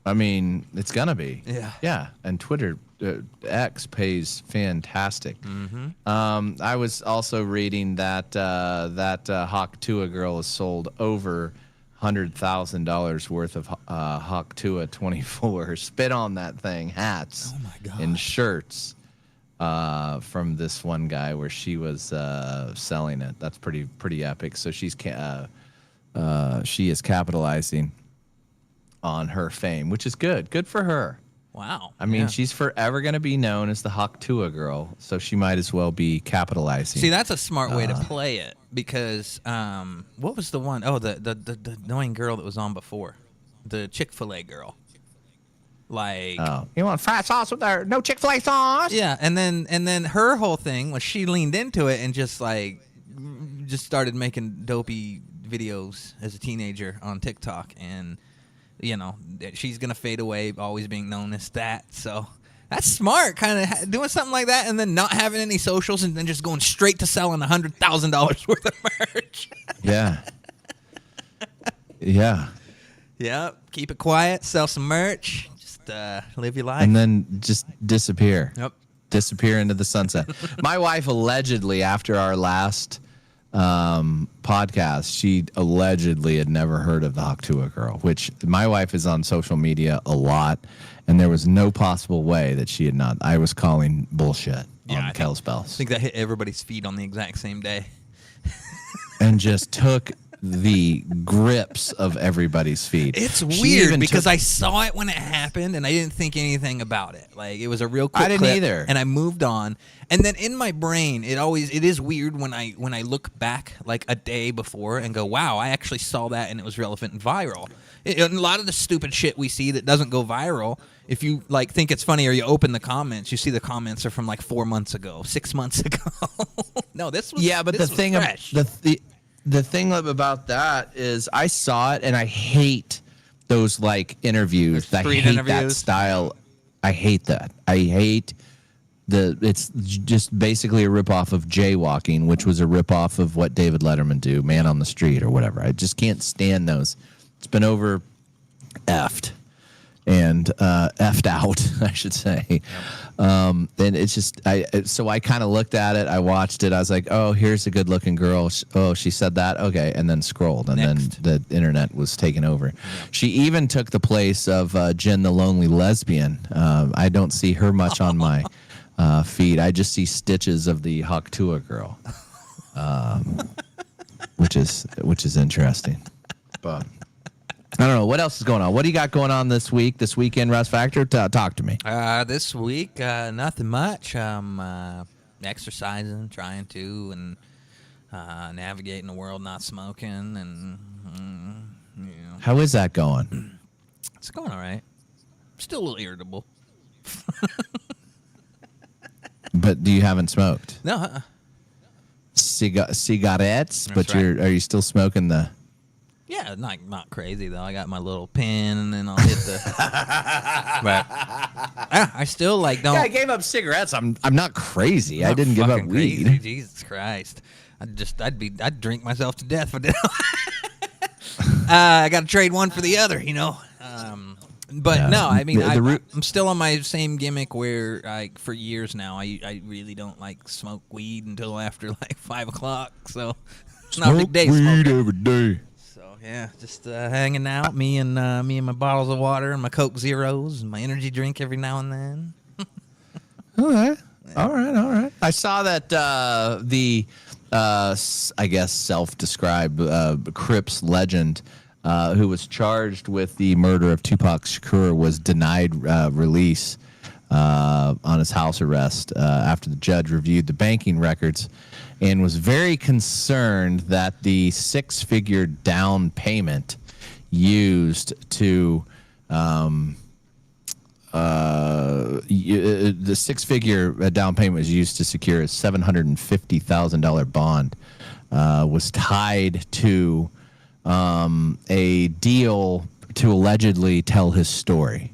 I mean, it's gonna be. Yeah. Yeah, and Twitter X pays fantastic. Mm-hmm. I was also reading that Hawk Tua Girl has sold over $100,000 worth of Hawk Tua 24 spit on that thing hats and shirts from this one guy where she was selling it. That's pretty epic. So she is capitalizing on her fame, which is good. Good for her. Wow. I mean, yeah. she's forever going to be known as the Hawk Tua Girl, so she might as well be capitalizing. See, that's a smart way to play it because what was the one? Oh, the annoying girl that was on before, the Chick-fil-A girl. Like, you want fried sauce with there? No Chick-fil-A sauce? yeah, and then her whole thing was she leaned into it and just started making dopey videos as a teenager on TikTok, and she's gonna fade away, always being known as that. So that's smart, kind of doing something like that, and then not having any socials, and then just going straight to selling $100,000 worth of merch. Yeah. Yeah. Yep. Keep it quiet. Sell some merch. Just live your life. And then just disappear. Yep. Disappear into the sunset. My wife allegedly, after our last podcast, she allegedly had never heard of the Hawk Tua Girl, which my wife is on social media a lot, and there was no possible way that she had not. I was calling bullshit on Kel's Bells. I think that hit everybody's feed on the exact same day. and just took the grips of everybody's feet. It's She weird even because took- I saw it when it happened and I didn't think anything about it. Like it was a real quick I didn't clip, either. and I moved on. And then in my brain, it is weird when I look back like a day before and go, wow, I actually saw that and it was relevant and viral. And a lot of the stupid shit we see that doesn't go viral, if you like think it's funny or you open the comments, you see the comments are from like 4 months ago, 6 months ago. No, this was Yeah, but this the was thing fresh. the thing about that is I saw it and I hate those like interviews. Those I street hate that interviews. style. I hate that. I hate it's just basically a ripoff of jaywalking, which was a ripoff of what David Letterman do, Man on the Street or whatever. I just can't stand those. It's been over effed and effed out, I should say. And it's just so I kind of looked at it. I watched it. I was like, oh, here's a good looking girl. Oh, she said that. Okay. And then scrolled. And Next. then the internet was taken over. She even took the place of Jen, the lonely lesbian. I don't see her much on my feed. I just see stitches of the Haktua girl, which is interesting. But I don't know what else is going on. What do you got going on this weekend, Russ Factor? Talk to me. This week, nothing much. Exercising, trying to, and navigating the world, not smoking, and How is that going? it's going all right. Still a little irritable. But you haven't smoked No, cigarettes, That's but right. are you still smoking the? yeah, not crazy though. I got my little pen, and then I'll hit the. But I still like don't. Yeah, I gave up cigarettes. I'm not crazy. I Not didn't give up fucking weed. crazy. Jesus Christ. I'd drink myself to death for that. I got to trade one for the other, you know. But Yeah. no, I mean, The I'm still on my same gimmick where, like, for years now, I really don't like smoke weed until after like 5 o'clock. So it's not a big day smoking. every day. So yeah, just hanging out, me and my bottles of water and my Coke Zeros and my energy drink every now and then. All right. I saw that I guess self-described Crips legend who was charged with the murder of Tupac Shakur was denied release on his house arrest after the judge reviewed the banking records and was very concerned that the 6-figure down payment used to the 6-figure down payment was used to secure a $750,000 bond was tied to a deal to allegedly tell his story.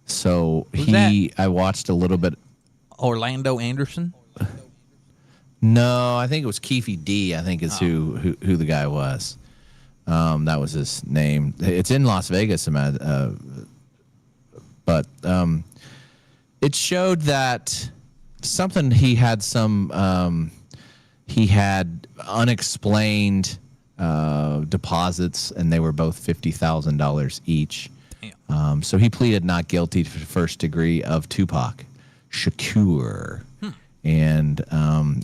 So I watched a little bit. Orlando Anderson. No, I think it was Keefe D. I think is who the guy was. That was his name. It's in Las Vegas, but it showed that he had unexplained deposits, and they were both $50,000 each. So he pleaded not guilty to first degree of Tupac Shakur. And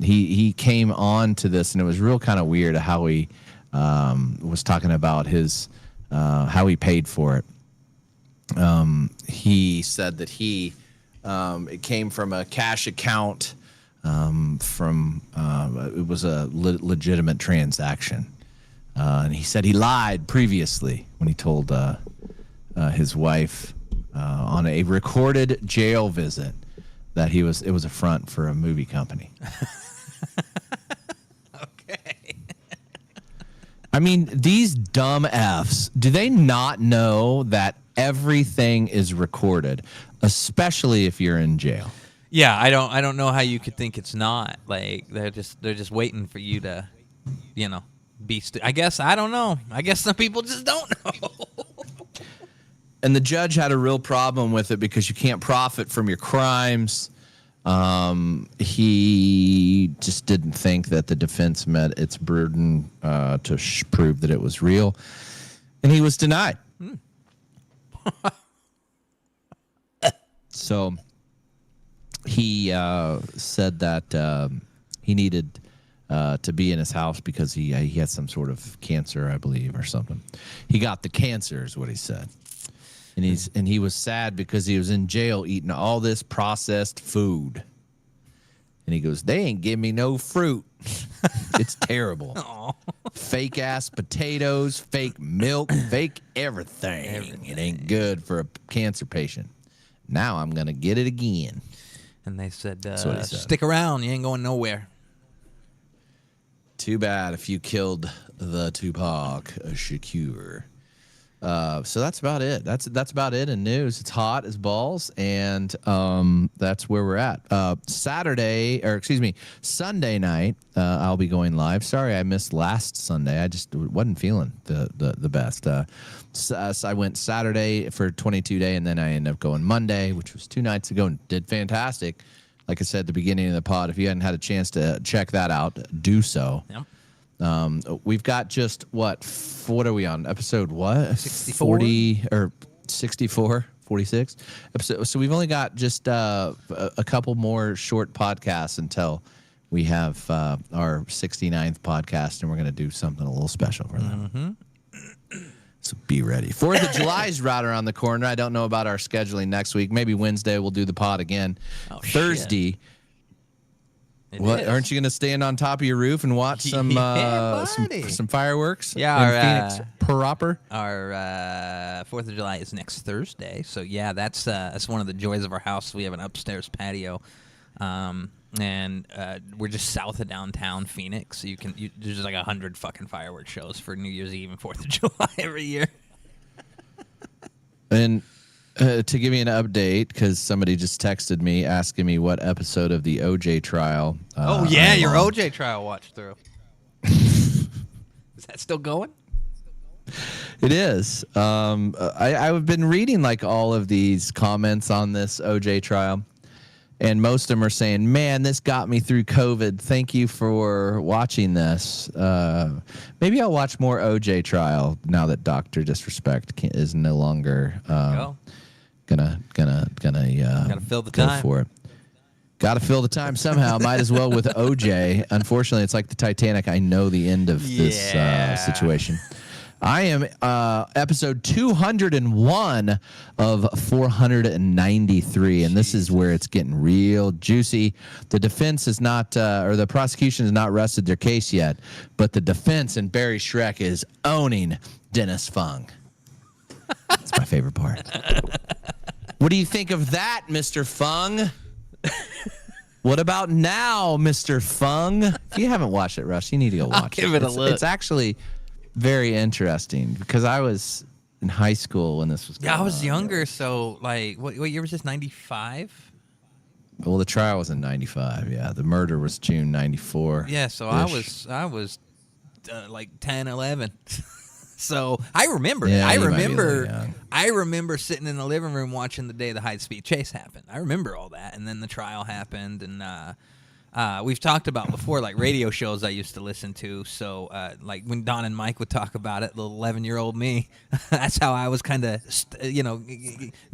he came on to this, and it was real kind of weird how he was talking about his how he paid for it. He said that it came from a cash account it was a legitimate transaction. And he said he lied previously when he told his wife on a recorded jail visit that it was a front for a movie company. Okay. I mean, these dumb Fs, do they not know that everything is recorded, especially if you're in jail? Yeah, I don't know how you could think it's not. Like they're just waiting for you to, be. I guess I don't know. I guess some people just don't know. And the judge had a real problem with it because you can't profit from your crimes. He just didn't think that the defense met its burden to prove that it was real, and he was denied. So he said that he needed to be in his house because he had some sort of cancer, I believe, or something. He got the cancer, is what he said. And he was sad because he was in jail eating all this processed food. And he goes, they ain't give me no fruit. It's terrible. Fake ass potatoes, fake milk, fake everything. It ain't good for a cancer patient. Now I'm going to get it again. And they said, what he said. stick around. You ain't going nowhere. Too bad if you killed the Tupac Shakur. So that's about it. That's about it in news. It's hot as balls, and that's where we're at. Sunday night, I'll be going live. Sorry, I missed last Sunday. I just wasn't feeling the best. So I went Saturday for 22 day, and then I ended up going Monday, which was 2 nights ago, and did fantastic. Like I said at the beginning of the pod, if you hadn't had a chance to check that out, do so. Yep. We've got just what are we on? Episode what? 64? 40 or 64, 46 episode. So we've only got just a couple more short podcasts until we have our 69th podcast, and we're going to do something a little special for them. So be ready. 4th of July is right around the corner. I don't know about our scheduling next week. Maybe Wednesday we'll do the pod again. Thursday. Shit. What? Aren't you going to stand on top of your roof and watch some some fireworks? Yeah, in Phoenix proper. Our 4th of July is next Thursday, so yeah, that's one of the joys of our house. We have an upstairs patio, and we're just south of downtown Phoenix. So there's like 100 fucking fireworks shows for New Year's Eve and 4th of July every year. And to give me an update, because somebody just texted me asking me what episode of the OJ trial. Your OJ trial watch through. Is that still going? It is. I've been reading like all of these comments on this OJ trial, and most of them are saying, "Man, this got me through COVID. Thank you for watching this." Maybe I'll watch more OJ trial now that Dr. Disrespect is no longer gonna fill the go time for it. Got to fill the time somehow. Might as well with OJ. Unfortunately, it's like the Titanic. I know the end of this situation. I am episode 201 of 493, and this is where it's getting real juicy. The defense is not, or the prosecution has not rested their case yet, but the defense and Barry Schreck is owning Dennis Fung. That's my favorite part. What do you think of that, Mr. Fung? What about now, Mr. Fung? If you haven't watched it, Rush, you need to go watch it. Give it a look. It's actually very interesting because I was in high school when this was going I was on. younger, so like, what year was this? 95? Well, the trial was in 95, yeah. The murder was June 94. Yeah, so I was like 10, 11. So I remember. Yeah, I you might be a remember. little young. I remember sitting in the living room watching the day the high-speed chase happened. I remember all that, and then the trial happened, and we've talked about before, like radio shows I used to listen to. So, like when Don and Mike would talk about it, little 11-year-old me, that's how I was kind of,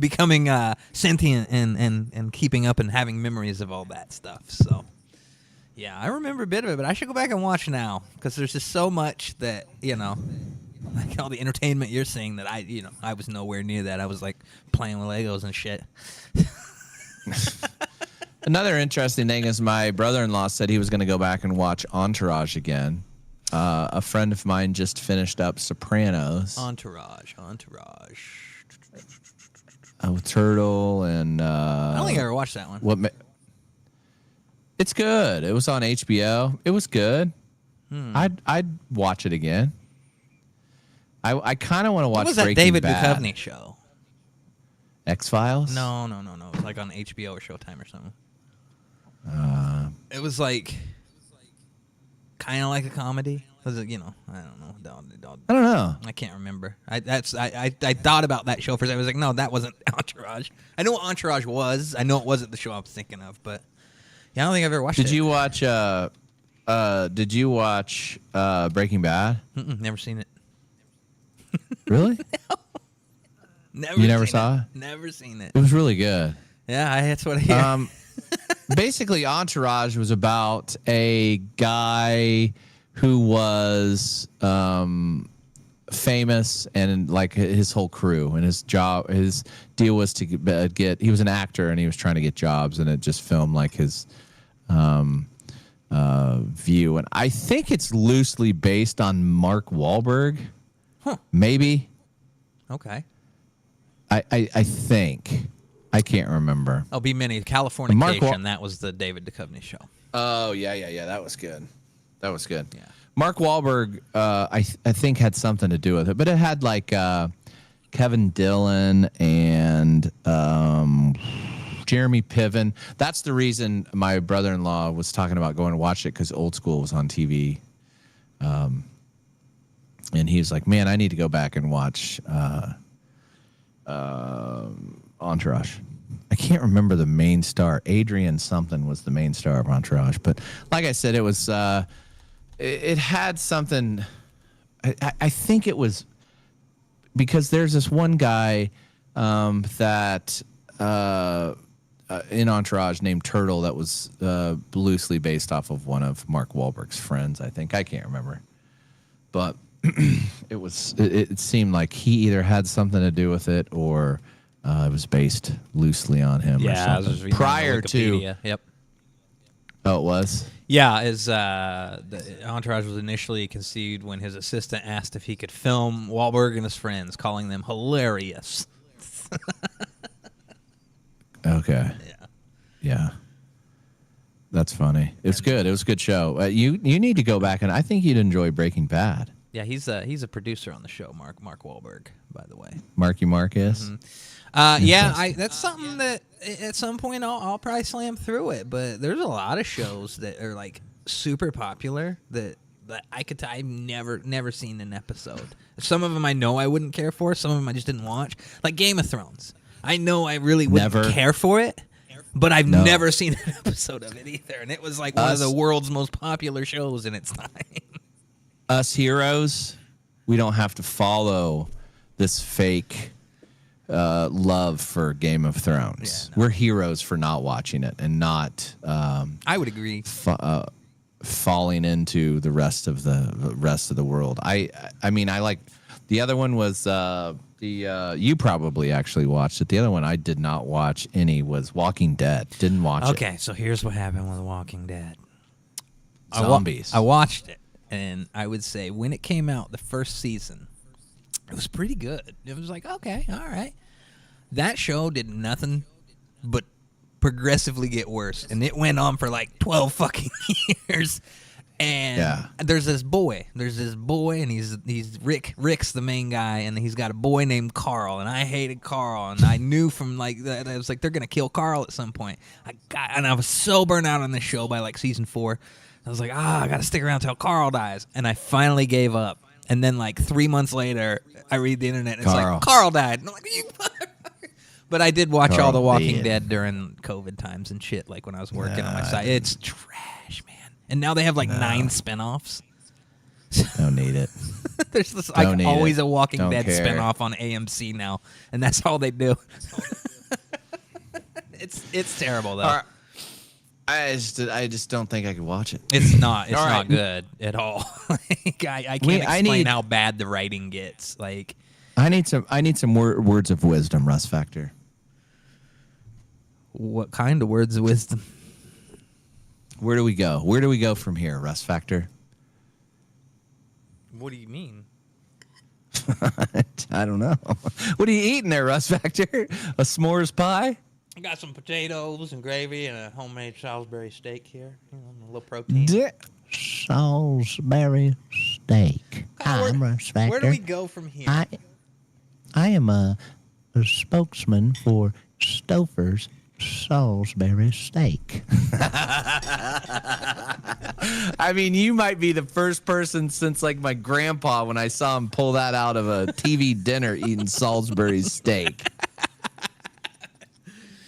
becoming sentient and keeping up and having memories of all that stuff. So. Yeah, I remember a bit of it, but I should go back and watch now because there's just so much that, like all the entertainment you're seeing that I was nowhere near that. I was like playing with Legos and shit. Another interesting thing is my brother-in-law said he was going to go back and watch Entourage again. A friend of mine just finished up Sopranos. Entourage. With Turtle and... I don't think I ever watched that one. It's good. It was on HBO. It was good. I'd watch it again. I kind of want to watch. What was that Breaking David Bad. Duchovny show? X-Files? No. It was like on HBO or Showtime or something. It was like kind of like a comedy. Was it? I don't know. I don't know. I can't remember. I thought about that show for a second. I was like, no, that wasn't Entourage. I know what Entourage was. I know it wasn't the show I was thinking of, but yeah, I don't think I've ever watched it. Did you watch Breaking Bad? Never seen it. Really? Never. You never seen saw it? Never seen it. It was really good. Yeah, that's what I hear. Basically, Entourage was about a guy who was famous, and like his whole crew, and his deal was to get. He was an actor, and he was trying to get jobs, and it just filmed like his view. And I think it's loosely based on Mark Wahlberg. Huh. Maybe. Okay. I think. I can't rember. I'll be many. Californication. That was the David Duchovny show. Oh, yeah. That was good. Yeah. Mark Wahlberg, I think, had something to do with it. But it had, like, Kevin Dillon and Jeremy Piven. That's the reason my brother-in-law was talking about going to watch it, because Old School was on TV. And he was like, man, I need to go back and watch Entourage. I can't remember the main star. Adrian something was the main star of Entourage. But like I said, it was it had something. I think it was because there's this one guy that in Entourage named Turtle that was loosely based off of one of Mark Wahlberg's friends. I think. I can't remember, but it seemed like he either had something to do with it, or it was based loosely on him. Yeah, or something. I was just reading Prior on to. Wikipedia. Yep. Oh, it was. Yeah, the Entourage was initially conceived when his assistant asked if he could film Wahlberg and his friends, calling them hilarious. Okay. Yeah. That's funny. It's good. It was a good show. You need to go back, and I think you'd enjoy Breaking Bad. Yeah, he's a producer on the show, Mark Wahlberg, by the way. Marky Mark is. Yeah, that's something that at some point I'll probably slam through it. But there's a lot of shows that are like super popular that I've never seen an episode. Some of them I know I wouldn't care for. Some of them I just didn't watch. Like Game of Thrones. I know I really wouldn't care for it, but I've never seen an episode of it either. And it was like one of the world's most popular shows in its time. Us heroes, we don't have to follow this fake love for Game of Thrones. Yeah, no. We're heroes for not watching it and not. I would agree. Falling into the rest of the world. I mean, I like the other one was you probably actually watched it. The other one I did not watch any was Walking Dead. Didn't watch it. Okay, so here's what happened with Walking Dead. Zombies. I watched it, and I would say when it came out, the first season, it was pretty good. It was like, okay, all right. That show did nothing but progressively get worse, and it went on for like 12 fucking years. And there's this boy, and he's Rick's the main guy, and he's got a boy named Carl, and I hated Carl, and I knew from like that I was like, they're gonna kill Carl at some point. I was so burnt out on this show by like season 4. I was like, I gotta stick around till Carl dies, and I finally gave up. And then like 3 months later, I read the internet, and it's like Carl died, and I'm like, you motherfucker. But I did watch all the Walking Dead during COVID times and shit, like when I was working on my site. It's trash, man. And now they have like 9 spinoffs. Don't need it. There's this like always a Walking Dead spinoff on AMC now, and that's all they do. It's terrible though. I just don't think I could watch it. It's not good at all. Like, I can't explain how bad the writing gets. Like I need some words of wisdom, Russ Factor. What kind of words of wisdom? Where do we go? Where do we go from here, Russ Factor? What do you mean? I don't know. What are you eating there, Russ Factor? A s'mores pie? I got some potatoes and gravy and a homemade Salisbury steak here. A little protein. Salisbury steak. I'm Russ Factor. Where do we go from here? I am a spokesman for Stouffer's Salisbury steak. I mean, you might be the first person since like my grandpa when I saw him pull that out of a TV dinner eating Salisbury steak.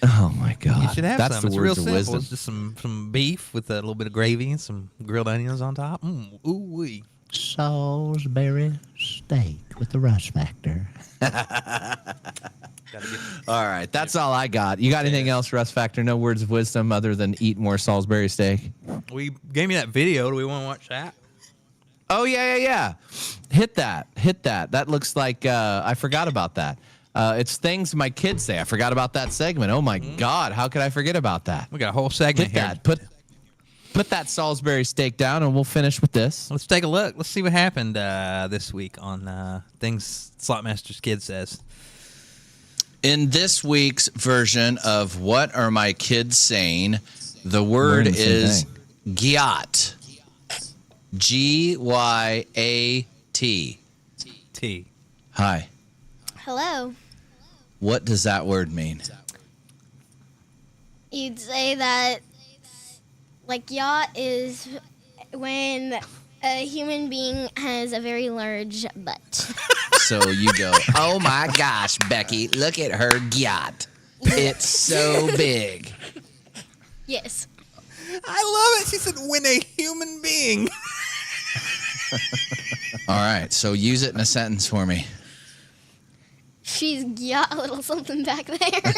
Oh my God! You should have That's some. the It's words real of simple. wisdom. It's just some beef with a little bit of gravy and some grilled onions on top. Ooh wee. Salisbury steak with the Russ Factor. All right, that's all I got. You got anything else, Russ Factor? No words of wisdom other than eat more Salisbury steak? We gave me that video. Do we want to watch that? Oh, yeah. Hit that. That looks like I forgot about that. It's things my kids say. I forgot about that segment. Oh, my God. How could I forget about that? We got a whole segment Hit here. that. Put that Salisbury steak down, and we'll finish with this. Let's take a look. Let's see what happened this week on things Slotmaster's kid says. In this week's version of What Are My Kids Saying, the word is gyat. Gyat. T. Hi. Hello. What does that word mean? You'd say that, like, yacht is when a human being has a very large butt. So you go, oh my gosh, Becky, look at her gyat. It's so big. Yes. I love it. She said, when a human being. All right, so use it in a sentence for me. She's got a little something back there.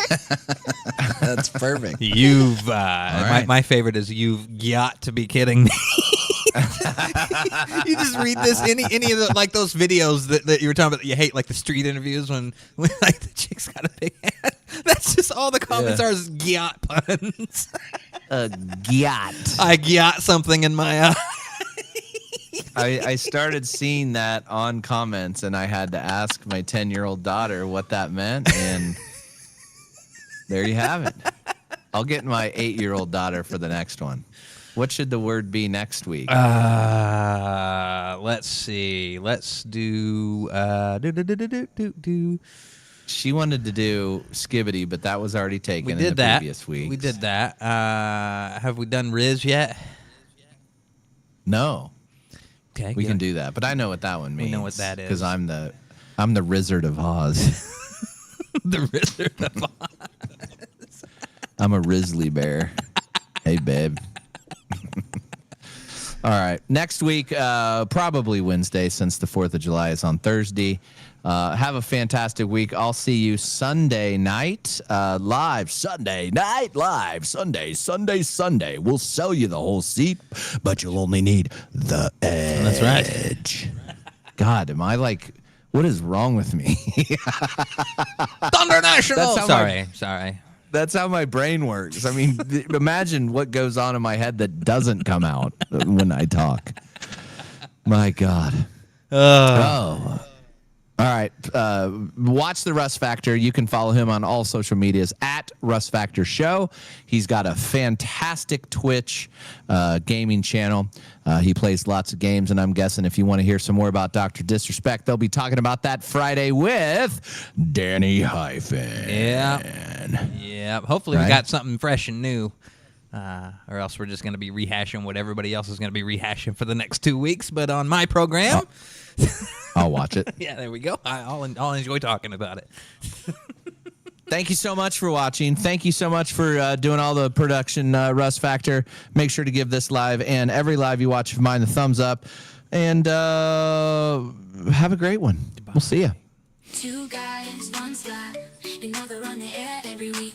That's perfect. You've, right. my favorite is you've got to be kidding me. You just read this, any of the, like those videos that you were talking about that you hate, like the street interviews when like the chick's got a big head. That's just all the comments are is gyat puns. Gyat. I got something in my eye. I started seeing that on comments, and I had to ask my 10-year-old daughter what that meant, and there you have it. I'll get my 8-year-old daughter for the next one. What should the word be next week? Let's see. Let's do She wanted to do skibbity, but that was already taken We in did the that. previous week. We did that. Have we done Riz yet? No. Okay, We good. can do that, but I know what that one means. We know what that is. because I'm the Wizard of Oz. The Wizard of Oz. I'm a Risley bear. Hey, babe. All right. Next week, probably Wednesday, since the 4th of July is on Thursday. Have a fantastic week. I'll see you Sunday night live. Sunday night live. Sunday. We'll sell you the whole seat, but you'll only need the edge. That's right. God, am I like, what is wrong with me? Thunder National. That's how Sorry. That's how my brain works. I mean, imagine what goes on in my head that doesn't come out when I talk. My God. Oh. All right. Watch the Russ Factor. You can follow him on all social medias at Russ Factor Show. He's got a fantastic Twitch gaming channel. He plays lots of games, and I'm guessing if you want to hear some more about Dr. Disrespect, they'll be talking about that Friday with Danny Hyphen. Yeah. Hopefully we Right? got something fresh and new. Or else we're just going to be rehashing what everybody else is going to be rehashing for the next 2 weeks. But on my program... I'll watch it. Yeah, there we go. I'll enjoy talking about it. Thank you so much for watching. Thank you so much for doing all the production, Russ Factor. Make sure to give this live and every live you watch of mine the thumbs up. And have a great one. We'll see you. Two guys, one slot. They know they're on the air every week.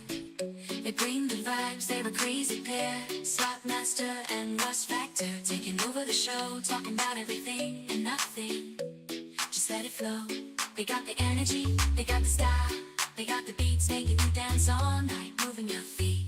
They bring the vibes, they're a crazy pair. Slotmaster and Russ Factor taking over the show, talking about everything and nothing. Just let it flow. They got the energy, they got the style, they got the beats, making you dance all night, moving your feet.